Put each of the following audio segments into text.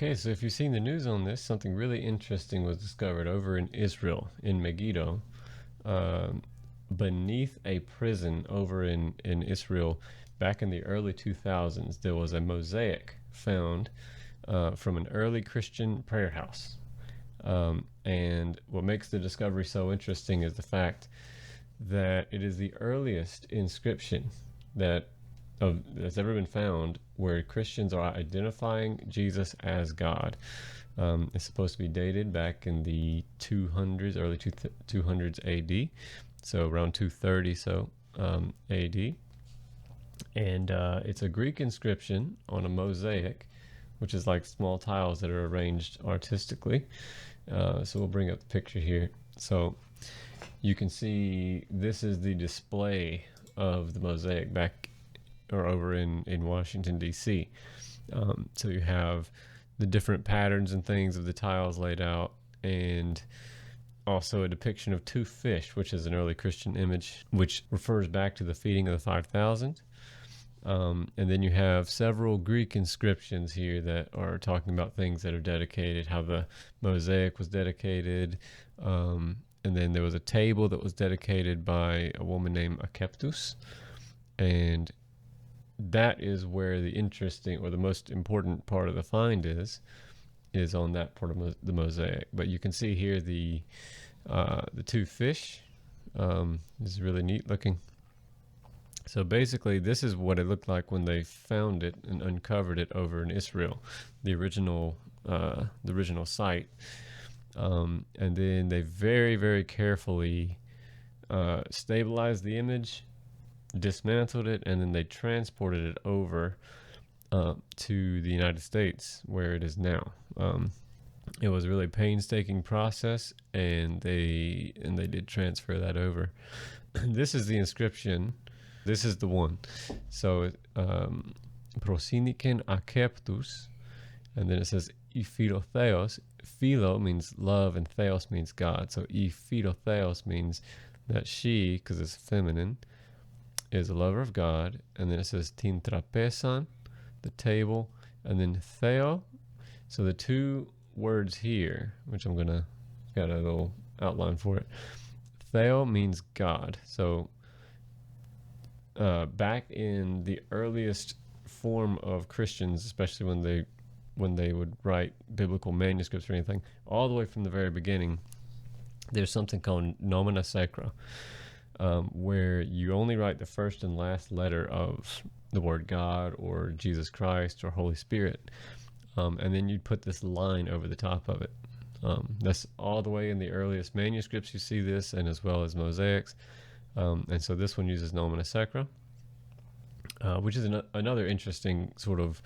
Okay, so if you've seen the news on this, something really interesting was discovered over in Israel, in Megiddo, um, beneath a prison over in Israel back in the early 2000s. There was a mosaic found from an early Christian prayer house. And what makes the discovery so interesting is the fact that it is the earliest inscription that's ever been found where Christians are identifying Jesus as God. It's supposed to be dated back in the 200s, early 200s AD, so around 230 AD. And it's a Greek inscription on a mosaic, which is like small tiles that are arranged artistically. So we'll bring up the picture here. So you can see this is the display of the mosaic back or over in Washington, D.C. So you have the different patterns and things of the tiles laid out, and also a depiction of two fish, which is an early Christian image, which refers back to the feeding of the 5,000. And then you have several Greek inscriptions here that are talking about things that are dedicated, how the mosaic was dedicated. And then there was a table that was dedicated by a woman named Akeptus. And that is where the interesting or the most important part of the find is on that part of the mosaic. But you can see here the two fish. This is really neat looking. So basically, this is what it looked like when they found it and uncovered it over in Israel, the original site. And then they very, very carefully stabilized the image, dismantled it, and then they transported it over to the United States, where it is now. It was a really painstaking process, and they did transfer that over. This is the inscription. This is the one. So, prosiniken akeptus, and then it says Iphilotheos. Philo means love, and theos means God. So Iphilotheos means that she, because it's feminine, is a lover of God. And then it says tin trapesan, the table, and then theo. So the two words here, which I'm gonna got a little outline for it. Theo means God. So back in the earliest form of Christians, especially when they would write biblical manuscripts or anything, all the way from the very beginning, there's something called nomina sacra, where you only write the first and last letter of the word God or Jesus Christ or Holy Spirit, and then you'd put this line over the top of it. That's all the way in the earliest manuscripts you see this, and as well as mosaics. And so this one uses nomina sacra, which is another interesting sort of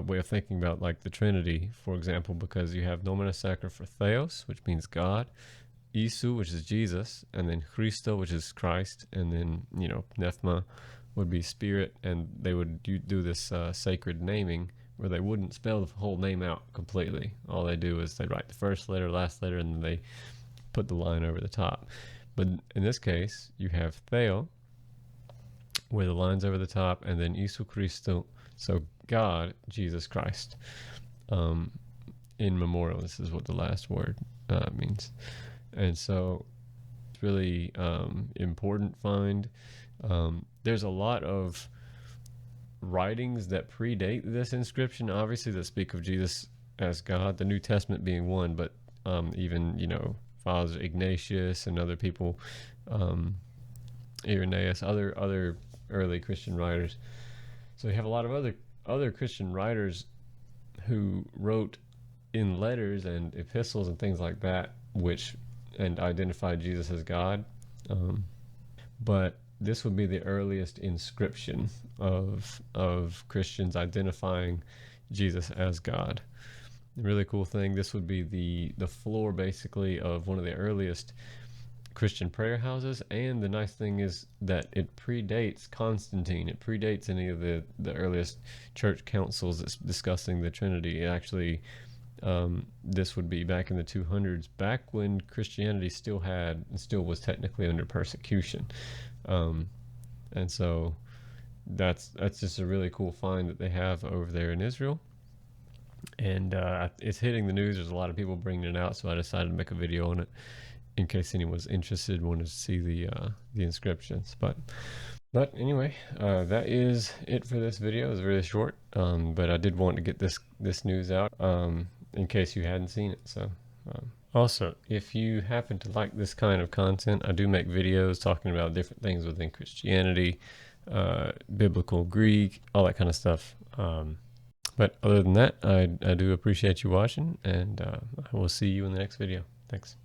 way of thinking about like the Trinity, for example, because you have nomina sacra for theos, which means God, Isu, which is Jesus, and then Christo, which is Christ, and then, Nephma would be spirit, and they would do this sacred naming where they wouldn't spell the whole name out completely. All they do is they write the first letter, last letter, and then they put the line over the top. But in this case, you have Theo, where the line's over the top, and then Isu Christo, so God, Jesus Christ. In memorial, this is what the last word means. And so it's really important find. There's a lot of writings that predate this inscription, obviously, that speak of Jesus as God, the New Testament being one, but even, Father Ignatius and other people, Irenaeus, other early Christian writers. So you have a lot of other Christian writers who wrote in letters and epistles and things like that, and identified Jesus as God. But this would be the earliest inscription of Christians identifying Jesus as God. The really cool thing, this would be the floor basically of one of the earliest Christian prayer houses, and the nice thing is that it predates Constantine. It predates any of the earliest church councils that's discussing the Trinity. It actually, this would be back in the 200s, back when Christianity still was technically under persecution. And so that's just a really cool find that they have over there in Israel. and it's hitting the news. There's a lot of people bringing it out, so I decided to make a video on it in case anyone's interested, wanted to see the inscriptions. But anyway, that is it for this video. It was really short, but I did want to get this news out in case you hadn't seen it. So also, if you happen to like this kind of content, I do make videos talking about different things within Christianity, biblical Greek, all that kind of stuff. But other than that, I do appreciate you watching, and I will see you in the next video. Thanks.